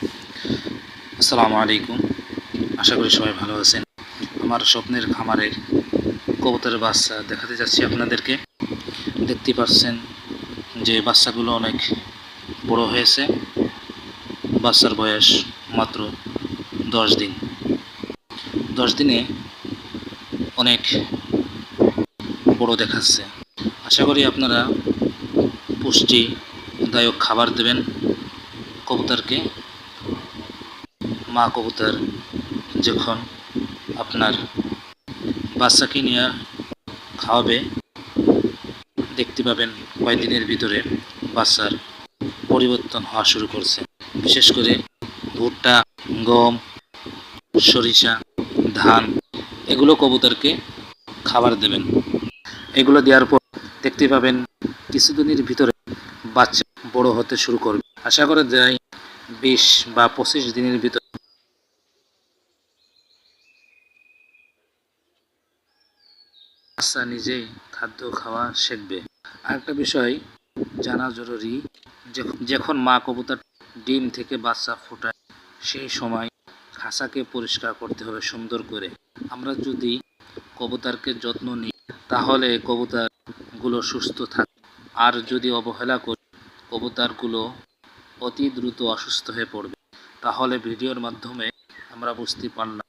আসসালামু আলাইকুম। আশা করি সবাই ভালো আছেন। আমার স্বপ্নের খামারের কবুতরের বাচ্চা দেখাতে যাচ্ছি আপনাদেরকে। দেখতে পাচ্ছেন যে বাচ্চাগুলো অনেক বড় হয়েছে। বাচ্চার বয়স মাত্র 10 দিন। 10 দিনে অনেক বড় দেখাচ্ছে। আশা করি আপনারা পুষ্টিদায়ক খাবার দেবেন কবুতরকে। মা কবুতর যখন আপনার বাচ্চাকে নিয়ে খাওয়াবে, দেখতে পাবেন কয়েকদিনের ভিতরে বাচ্চার পরিবর্তন হওয়া শুরু করছে। বিশেষ করে ভুট্টা, গম, সরিষা, ধান এগুলো কবুতরকে খাবার দেবেন। এগুলো দেওয়ার পর দেখতে পাবেন কিছুদিনের ভিতরে বাচ্চা বড় হতে শুরু করবে। আশা করা যায় 20 বা 25 দিনের ভিতরে বাচ্চা নিজেই খাদ্য খাওয়া শিখবে। আরেকটা বিষয় জানা জরুরি, যখন মা কবুতর ডিম থেকে বাচ্চা ফোটায় সেই সময় খাঁচাকে পরিষ্কার করতে হবে সুন্দর করে। আমরা যদি কবুতরকে যত্ন নিই তাহলে কবুতরগুলো সুস্থ থাকে, আর যদি অবহেলা করি কবুতরগুলো অতি দ্রুত অসুস্থ হয়ে পড়বে। তাহলে ভিডিওর মাধ্যমে আমরা বুঝতে পারলাম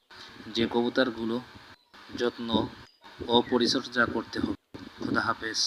যে কবুতরগুলো যত্ন ও পরিচর্যা করতে হবে। খুদা হাফেজ।